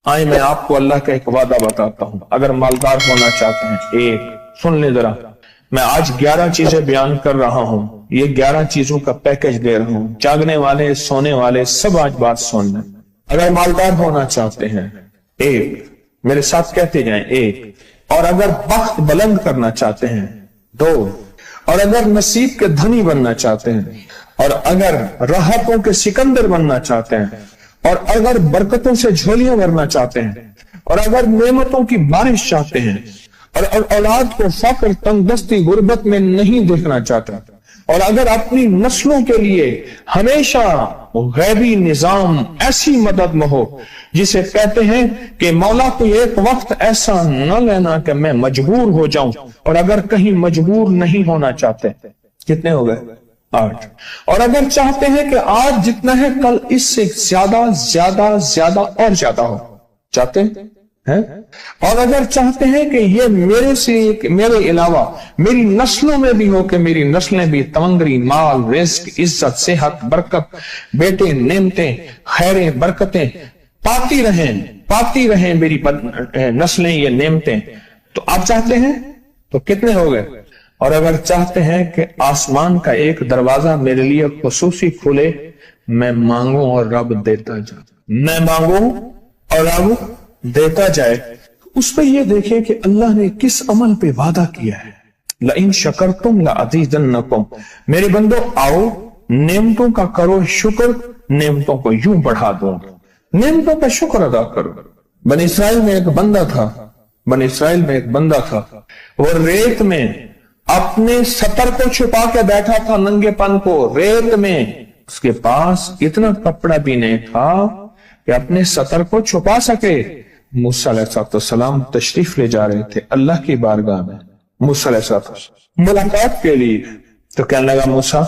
آئے میں آپ کو اللہ کا ایک وعدہ بتاتا ہوں، اگر مالدار ہونا چاہتے ہیں، ایک سن لیں ذرا، میں آج 11 چیزیں بیان کر رہا ہوں، یہ 11 چیزوں کا پیکج دے رہا ہوں، جاگنے والے سونے والے سب آج بات سن لیں۔ اگر مالدار ہونا چاہتے ہیں، ایک، میرے ساتھ کہتے جائیں، ایک، اور اگر بخت بلند کرنا چاہتے ہیں، دو، اور اگر نصیب کے دھنی بننا چاہتے ہیں، اور اگر راحتوں کے سکندر بننا چاہتے ہیں، اور اگر برکتوں سے جھولیاں بھرنا چاہتے ہیں، اور اگر نعمتوں کی بارش چاہتے ہیں، اور اولاد کو فقر، تنگ دستی، غربت میں نہیں دیکھنا چاہتے، اور اگر اپنی نسلوں کے لیے ہمیشہ غیبی نظام ایسی مدد میں ہو جسے کہتے ہیں کہ مولا کوئی ایک وقت ایسا نہ لینا کہ میں مجبور ہو جاؤں، اور اگر کہیں مجبور نہیں ہونا چاہتے، کتنے ہو گئے؟ 8۔ اور اگر چاہتے ہیں کہ آج جتنا ہے کل اس سے زیادہ زیادہ زیادہ اور زیادہ ہو، چاہتے ہیں؟ اور اگر چاہتے ہیں کہ یہ میرے علاوہ میری نسلوں میں بھی ہو، کہ میری نسلیں بھی تمنگری، مال، رزق، عزت، صحت، برکت، بیٹے، نعمتیں، خیریں، برکتیں پاتی رہیں میری نسلیں، یہ نعمتیں، تو آپ چاہتے ہیں تو کتنے ہو گئے؟ اور اگر چاہتے ہیں کہ آسمان کا ایک دروازہ میرے لیے خصوصی کھلے، میں مانگوں اور رب دیتا جائے، میں مانگوں اور رب دیتا جائے، اس پہ یہ دیکھیں کہ اللہ نے کس عمل پہ وعدہ کیا ہے۔ لَإِن شَكَرْتُمْ لَأَزِيدَنَّكُمْ، میرے بندو آؤ نعمتوں کا کرو شکر، نعمتوں کو یوں بڑھا دوں، نعمتوں کا شکر ادا کرو۔ بنی اسرائیل میں ایک بندہ تھا، وہ ریت میں اپنے سطر کو چھپا کے بیٹھا تھا، ننگے پن کو ریت میں، اس کے پاس اتنا کپڑا بھی نہیں تھا کہ اپنے سطر کو چھپا سکے۔ موسیٰ علیہ السلام تشریف لے جا رہے تھے اللہ کی بارگاہ میں، موسیٰ علیہ السلام ملاقات کے لیے، تو کہنے لگا موسیٰ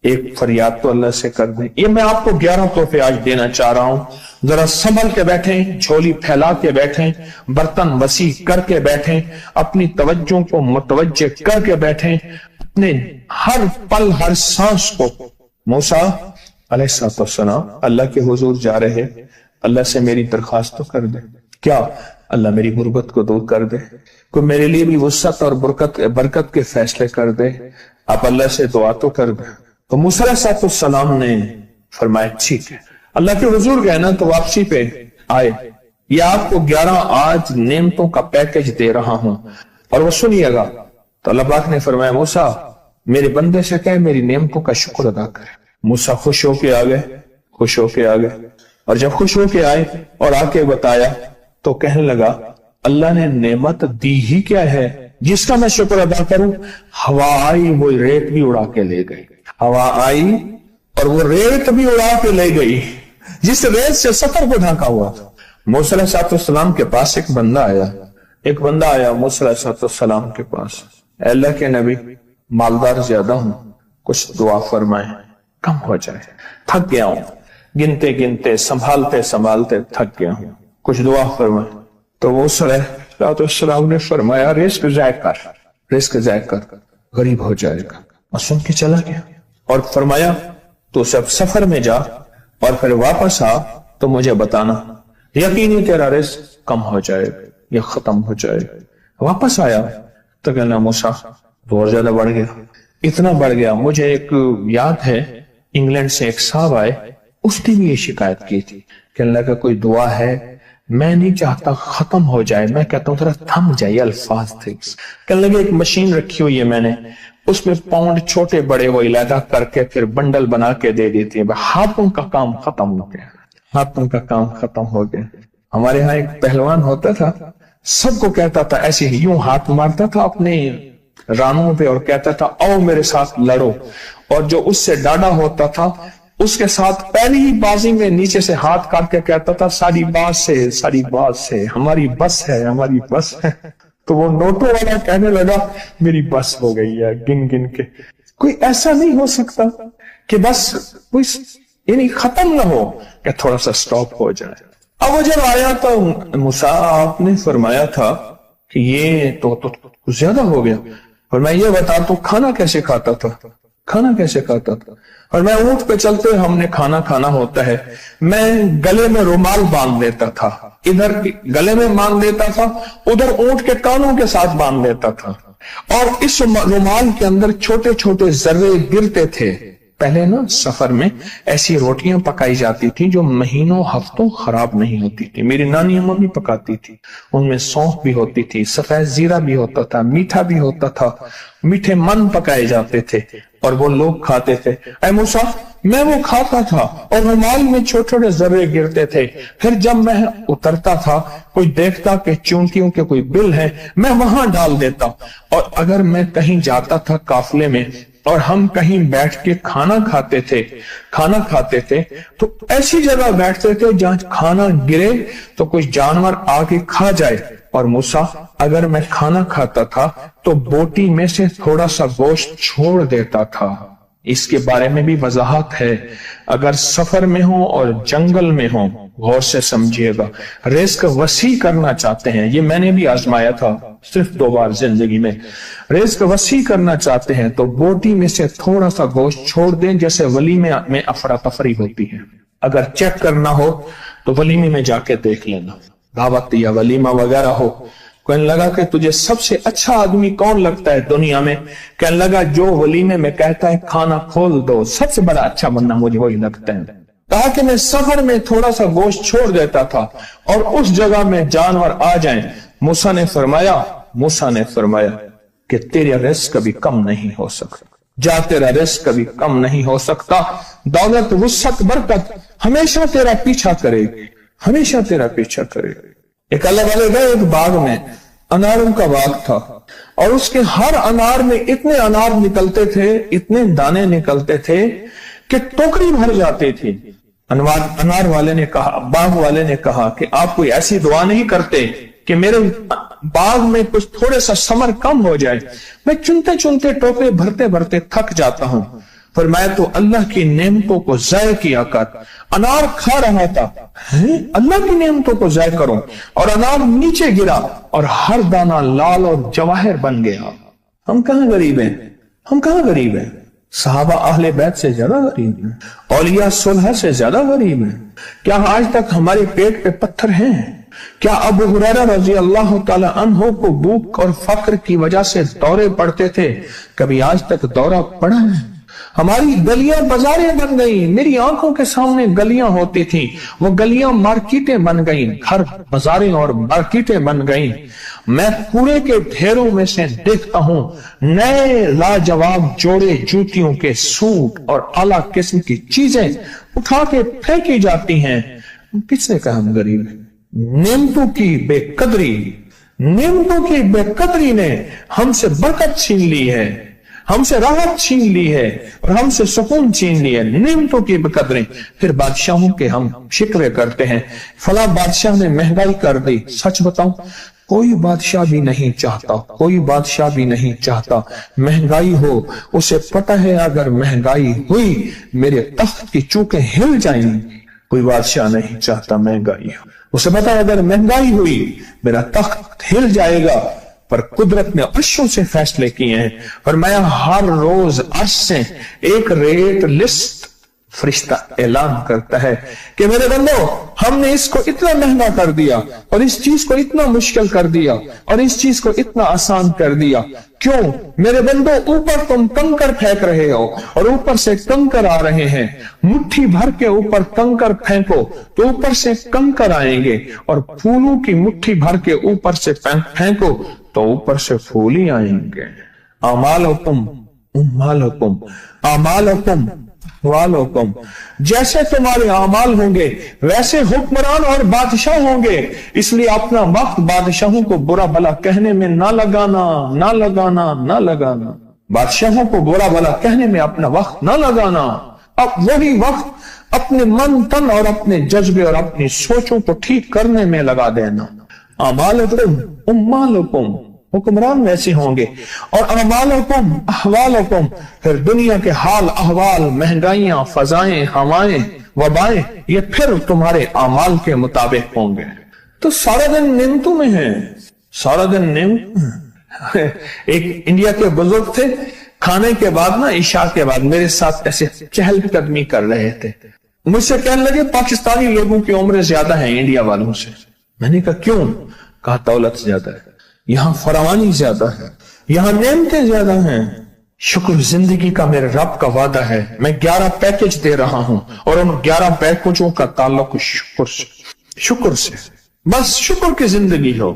ایک فریاد تو اللہ سے کر دیں۔ یہ میں آپ کو 11 تحفے آج دینا چاہ رہا ہوں، ذرا سنبھل کے بیٹھیں، جھولی پھیلا کے بیٹھیں، برتن وسیع کر کے بیٹھیں، اپنی توجہ کو متوجہ کر کے بیٹھیں، اپنے ہر پل ہر سانس کو۔ موسیٰ علیہ السلام اللہ کے حضور جا رہے، اللہ سے میری درخواست تو کر دے، کیا اللہ میری غربت کو دور کر دے، کوئی میرے لیے بھی وسعت اور برکت کے فیصلے کر دے، آپ اللہ سے دعا تو کر دے۔ تو موسیٰ علیہ السلام نے فرمایا ٹھیک ہے، اللہ کے حضور گئے نا تو واپسی پہ آئے، یہ آپ کو 11 آج نعمتوں کا پیکج دے رہا ہوں، اور وہ سنیے گا۔ تو اللہ پاک نے فرمایا موسیٰ میرے بندے سے کہے میری نعمتوں کا شکر ادا کرے۔ موسیٰ خوش ہو کے آ گئے، اور جب خوش ہو کے آئے اور آ کے بتایا تو کہنے لگا اللہ نے نعمت دی ہی کیا ہے جس کا میں شکر ادا کروں؟ ہوا آئی وہ ریت بھی اڑا کے لے گئی، ہوا آئی اور وہ ریت بھی اڑا کے لے گئی جس ریت سے سطر کو ڈھانکا ہوا تھا۔ موسیٰ علیہ السلام کے پاس ایک بندہ آیا موسیٰ علیہ السلام کے پاس، اے اللہ کے نبی مالدار زیادہ ہوں، کچھ دعا فرمائیں، کم ہو جائے، تھک گیا ہوں، گنتے سنبھالتے تھک گیا ہوں، کچھ دعا فرمائیں۔ تو موسیٰ علیہ السلام نے فرمایا رزق ضائع کر، غریب ہو جائے گا، اور سن کے چلا گیا، اور فرمایا تو سب سفر میں جا اور پھر واپس آ تو مجھے بتانا، یقینی تیرا رزق کم ہو جائے گا یا ختم ہو جائے گا۔ واپس آیا تو کہنا موسیٰ بہت زیادہ بڑھ گیا، اتنا بڑھ گیا، مجھے ایک یاد ہے انگلینڈ سے ایک صاحب آئے، اس نے بھی یہ شکایت کی تھی، کہنے لگا کوئی دعا ہے، میں نہیں چاہتا ختم ہو جائے، میں کہتا ہوں ذرا تھم جائے، الفاظ تھے۔ کہنے لگا ایک مشین رکھی ہوئی ہے میں نے، اس میں پاؤنڈ چھوٹے بڑے وہ علیحدہ کر کے پھر بنڈل بنا کے دے دیتی ہے، ہاتھوں کا کام ختم ہو گیا۔ ہمارے ہاں ایک پہلوان ہوتا تھا، سب کو کہتا تھا ایسے ہی، یوں ہاتھ مارتا تھا اپنے رانوں پہ اور کہتا تھا آؤ میرے ساتھ لڑو، اور جو اس سے ڈاڈا ہوتا تھا اس کے ساتھ پہلی ہی بازی میں نیچے سے ہاتھ کاٹ کے کہتا تھا ساری بات سے ہماری بس ہے۔ تو وہ نوٹوں والا کہنے لگا میری بس ہو گئی ہے، گن کے۔ کوئی ایسا نہیں ہو سکتا کہ بس کوئی یعنی ختم نہ ہو، کہ تھوڑا سا سٹاپ ہو جائے۔ اب وہ جب آیا تو موسیٰ آپ نے فرمایا تھا کہ یہ تو زیادہ ہو گیا، اور میں یہ بتا تو کھانا کیسے کھاتا تھا؟ اور میں اونٹ پہ چلتے ہم نے کھانا کھانا ہوتا ہے، میں گلے میں رومال باندھ لیتا تھا، ادھر گلے میں باندھ لیتا تھا، ادھر اونٹ کے کانوں کے ساتھ باندھ لیتا تھا، اور اس رومال کے اندر چھوٹے چھوٹے ذرے گرتے تھے۔ پہلے نا سفر میں ایسی روٹیاں پکائی جاتی تھی جو مہینوں ہفتوں خراب نہیں ہوتی تھی، میری نانی اماں بھی پکاتی تھی، ان میں سونف بھی ہوتی تھی، سفید زیرہ بھی ہوتا تھا، میٹھا بھی ہوتا تھا، میٹھے من پکائے جاتے تھے اور وہ لوگ کھاتے تھے۔ اے موسیٰ، میں وہ کھاتا تھا اور رومال میں چھوٹے چھوٹے ذرے گرتے تھے، پھر جب میں اترتا تھا کوئی دیکھتا کہ چونٹیوں کے کوئی بل ہے، میں وہاں ڈال دیتا، اور اگر میں کہیں جاتا تھا قافلے میں اور ہم کہیں بیٹھ کے کھانا کھاتے تھے تو ایسی جگہ بیٹھتے تھے جہاں کھانا گرے تو کوئی جانور آ کے کھا جائے، اور موسیٰ اگر میں کھانا کھاتا تھا تو بوٹی میں سے تھوڑا سا گوشت چھوڑ دیتا تھا۔ اس کے بارے میں بھی وضاحت ہے، اگر سفر میں ہوں اور جنگل میں ہوں، غور سے سمجھیے گا، رزق وسیع کرنا چاہتے ہیں، یہ میں نے بھی آزمایا تھا صرف 2 بار زندگی میں، رزق وسیع کرنا چاہتے ہیں تو بوٹی میں سے تھوڑا سا گوشت چھوڑ دیں، جیسے ولیمے میں افراتفری ہوتی ہے۔ اگر چیک کرنا ہو تو ولیمے میں جا کے دیکھ لینا، دعوت یا ولیمہ وغیرہ ہو، کہنے لگا کہ تجھے سب سے اچھا آدمی کون لگتا ہے دنیا میں؟ کہنے لگا جو ولیمے میں کہتا ہے کھانا کھول دو، سب سے بڑا اچھا بندہ مجھے وہی لگتا ہے۔ کہا کہ میں سفر میں تھوڑا سا گوشت چھوڑ دیتا تھا اور اس جگہ میں جانور آ جائیں۔ موسیٰ نے فرمایا کہ تیرا رزق کبھی کم نہیں ہو سکتا، جا تیرا رزق کبھی کم نہیں ہو سکتا، دولت وسعت برکت ہمیشہ تیرا پیچھا کرے گی، ہمیشہ تیرا پیچھا کرے گی۔ ایک اللہ والے گئے ایک باغ میں، اناروں کا باغ تھا، اور اس کے ہر انار میں اتنے انار نکلتے تھے، اتنے دانے نکلتے تھے کہ ٹوکری بھر جاتی تھی۔ انار والے نے کہا، باغ والے نے کہا کہ آپ کوئی ایسی دعا نہیں کرتے کہ میرے باغ میں کچھ تھوڑے سا ثمر کم ہو جائے، میں چنتے چنتے ٹوکرے بھرتے بھرتے تھک جاتا ہوں، فرمایا تو اللہ کی نعمتوں کو ضائع کیا کر۔ انار کھا رہا تھا، اللہ کی نعمتوں کو ضائع کروں، اور انار نیچے گرا اور ہر دانہ لال اور جواہر بن گیا۔ ہم کہاں غریب ہیں؟ صحابہ اہل بیت سے زیادہ غریب ہیں، اولیاء صلح سے زیادہ غریب ہیں۔ کیا آج تک ہمارے پیٹ پہ پتھر ہیں؟ کیا ابو ہریرہ رضی اللہ تعالی عنہ کو بھوک اور فقر کی وجہ سے دورے پڑتے تھے؟ کبھی آج تک دورہ پڑا ہے؟ ہماری گلیاں بازاریں بن گئی، میری آنکھوں کے سامنے گلیاں ہوتی تھیں، وہ گلیاں مارکیٹیں بن گئیں، گھر بازاریں اور مارکیٹیں بن گئیں۔ میں کوڑے کے ڈھیروں میں سے دیکھتا ہوں نئے لاجواب جوڑے جوتیوں کے سوٹ اور اعلیٰ قسم کی چیزیں اٹھا کے پھینکی جاتی ہیں۔ کس نے کہا ہم غریب ہیں؟ نعمتوں کی بے قدری نے ہم سے برکت چھین لی ہے، ہم سے راحت چھین لی ہے اور ہم سے سکون چھین لی ہے، نعمتوں کی بے قدری۔ پھر بادشاہوں کے ہم شکوے کرتے ہیں، فلاں بادشاہ نے مہنگائی کر دی۔ سچ بتاؤں، کوئی بادشاہ بھی نہیں چاہتا مہنگائی ہو، اسے پتہ ہے اگر مہنگائی ہوئی میرے تخت کی چوکیں ہل جائیں گی۔ کوئی بادشاہ نہیں چاہتا مہنگائی ہو، اسے پتہ ہے اگر مہنگائی ہوئی میرا تخت ہل جائے گا، پر قدرت نے عرشوں سے فیصلے کیے ہیں۔ فرمایا ہر روز عرش سے ایک ریٹ لسٹ فرشتہ اعلان کرتا ہے کہ میرے بندو، ہم نے اس کو اتنا مہنگا کر دیا اور اس چیز کو اتنا مشکل کر دیا اور اس چیز کو اتنا آسان کر دیا۔ کیوں میرے بندو؟ اوپر تم کنکر پھینک رہے ہو اور اوپر سے کنکر آ رہے ہیں، مٹھی بھر کے اوپر کنکر پھینکو تو اوپر سے کنکر آئیں گے، اور پھولوں کی مٹھی بھر کے اوپر سے پھینکو تو اوپر سے پھول ہی آئیں گے۔ اعمالکم، جیسے تمہارے اعمال ہوں گے ویسے حکمران اور بادشاہ ہوں گے، اس لیے اپنا وقت بادشاہوں کو برا بھلا کہنے میں نہ لگانا، بادشاہوں کو برا بھلا کہنے میں اپنا وقت نہ لگانا، اب وہی وقت اپنے من تن اور اپنے جذبے اور اپنی سوچوں کو ٹھیک کرنے میں لگا دینا۔ اعمالکم، حکمران ویسے ہوں گے، اور اعمالکم احوالکم، پھر دنیا کے حال احوال، مہنگائیاں، فضائیں، ہوائیں، وبائیں، یہ پھر تمہارے اعمال کے مطابق ہوں گے۔ تو سارا دن نعمتوں میں ہے، سارا دن نعمت۔ ایک انڈیا کے بزرگ تھے، کھانے کے بعد نا عشاء کے بعد میرے ساتھ ایسے چہل قدمی کر رہے تھے. مجھ سے کہنے لگے پاکستانی لوگوں کی عمریں زیادہ ہیں انڈیا والوں سے. میں نے کہا کیوں؟ کہا دولت زیادہ ہے, یہاں فراوانی زیادہ ہے, یہاں نعمتیں زیادہ ہیں. شکر زندگی کا میرے رب کا وعدہ ہے. میں 11 پیکج دے رہا ہوں اور ان 11 پیکجوں کا تعلق شکر سے. بس شکر کی زندگی ہو.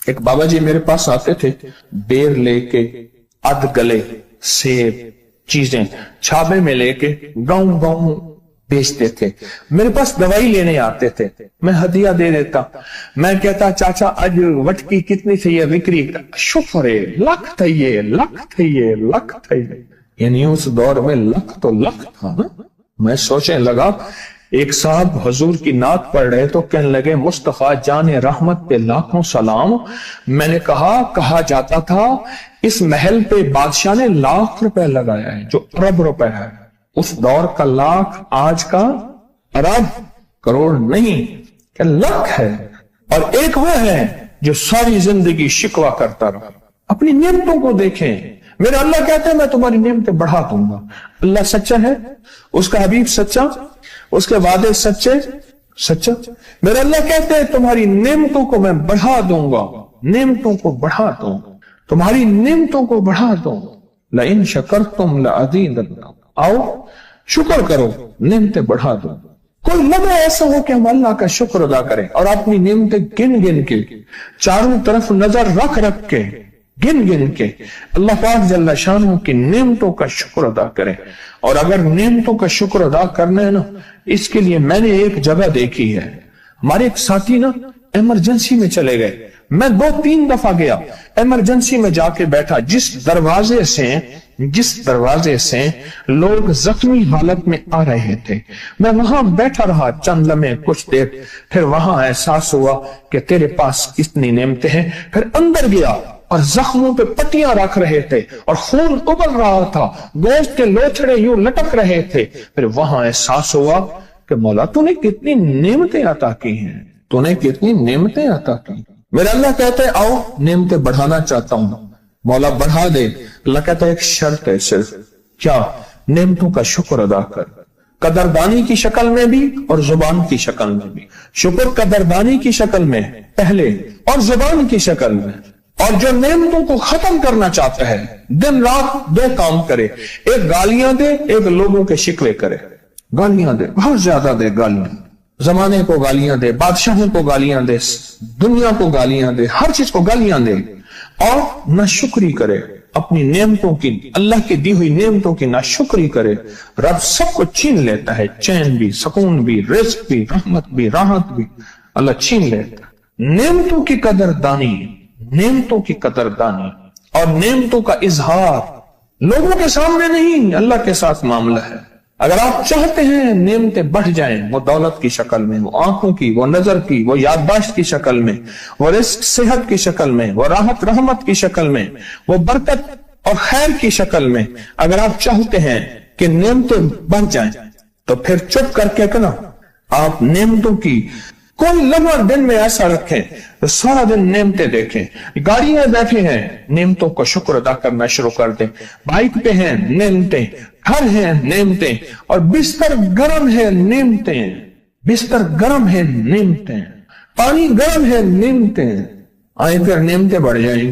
ایک بابا جی میرے پاس آتے تھے, بیر لے کے, اد گلے, سیب, چیزیں چھابے میں لے کے گاؤں گاؤں بیچتے تھے. میرے پاس دوائی لینے آتے تھے, میں ہدیہ دے دیتا. میں کہتا چاچا آج وٹکی کتنی تھی یہ وکری؟ شکر ہے, لکھ تھا یہ, لکھ تھا یہ, لکھ تھا یہ. یعنی اس دور میں لکھ تو لکھ تھا نا. میں سوچنے لگا, ایک صاحب حضور کی نعت پڑھ رہے تو کہنے لگے مصطفیٰ جان رحمت پہ لاکھوں سلام. میں نے کہا جاتا تھا اس محل پہ بادشاہ نے لاکھ روپے لگایا ہے جو ارب روپے ہے. اس دور کا لاکھ آج کا ارب کروڑ نہیں کہ لاکھ ہے. اور ایک وہ ہے جو ساری زندگی شکوہ کرتا رہا. اپنی نعمتوں کو دیکھیں. میرا اللہ کہتا ہے میں تمہاری نعمتیں بڑھا دوں گا. اللہ سچا ہے, اس کا حبیب سچا, اس کے وعدے سچا. میرا اللہ کہتے ہیں تمہاری نعمتوں کو میں بڑھا دوں گا, نعمتوں کو بڑھا دوں گا, تمہاری نعمتوں کو بڑھا دوں گا. لئن شکرتم لأزیدنکم, آؤ شکر کرو نعمتیں بڑھا دوں. کوئی لمحہ ایسا ہو کہ ہم اللہ کا شکر ادا کریں اور اپنی نعمتیں گن گن کے, چاروں طرف نظر رکھ کے, گن گن کے اللہ پاک جل شانہ کی نعمتوں کا شکر ادا کریں. اور اگر نعمتوں کا شکر ادا کرنا ہے نا, اس کے لیے میں نے ایک جگہ دیکھی ہے. ہمارے ایک ساتھی نا ایمرجنسی میں چلے گئے. میں 2-3 دفعہ گیا, ایمرجنسی میں جا کے بیٹھا. جس دروازے سے لوگ زخمی حالت میں آ رہے تھے, میں وہاں بیٹھا رہا چند لمحے, کچھ دیر. پھر وہاں احساس ہوا کہ تیرے پاس کتنی نعمتیں ہیں. پھر اندر گیا اور زخموں پہ پٹیاں رکھ رہے تھے اور خون ابل رہا تھا, گوشت کے لوتھڑے یوں لٹک رہے تھے. پھر وہاں احساس ہوا کہ مولا تو نے کتنی نعمتیں عطا کی ہیں, تو نے کتنی نعمتیں عطا کی. میرا اللہ کہتا ہے آؤ نعمتیں بڑھانا چاہتا ہوں. مولا بڑھا دے. اللہ کہتا ہے ایک شرط ہے صرف, کیا؟ نعمتوں کا شکر ادا کر, قدردانی کی شکل میں بھی اور زبان کی شکل میں بھی. شکر قدردانی کی شکل میں پہلے اور زبان کی شکل میں. اور جو نعمتوں کو ختم کرنا چاہتا ہے دن رات 2 کام کرے, ایک گالیاں دے, ایک لوگوں کے شکوے کرے. گالیاں دے, بہت زیادہ دے گالیاں, زمانے کو گالیاں دے, بادشاہوں کو گالیاں دے, دنیا کو گالیاں دے, ہر چیز کو گالیاں دے. اور ناشکری کرے اپنی نعمتوں کی, اللہ کی دی ہوئی نعمتوں کی ناشکری کرے. رب سب کو چھین لیتا ہے, چین بھی, سکون بھی, رزق بھی, رحمت بھی, راحت بھی اللہ چھین لیتا ہے. نعمتوں کی قدردانی, نعمتوں کی قدردانی اور نعمتوں کا اظہار لوگوں کے سامنے نہیں, اللہ کے ساتھ معاملہ ہے. اگر آپ چاہتے ہیں نعمتیں بڑھ جائیں, وہ دولت کی شکل میں, وہ آنکھوں کی, وہ نظر کی, وہ یادداشت کی شکل میں, وہ رزق صحت کی شکل میں, وہ راحت رحمت کی شکل میں, وہ برکت اور خیر کی شکل میں, اگر آپ چاہتے ہیں کہ نعمتیں بڑھ جائیں تو پھر چپ کر کے کنا آپ نعمتوں کی کوئی لمحہ دن میں ایسا رکھیں تو سارا دن نعمتیں دیکھیں. گاڑی میں بیٹھے ہیں, نعمتوں کا شکر ادا کرنا شروع کر دیں. بائک پہ ہیں, نعمتیں. گھر ہیں, نعمتیں. اور بستر گرم ہے, نعمتیں. بستر گرم ہے, نعمتیں. پانی گرم ہے, نعمتیں. آئیں پھر نعمتیں بڑھ جائیں.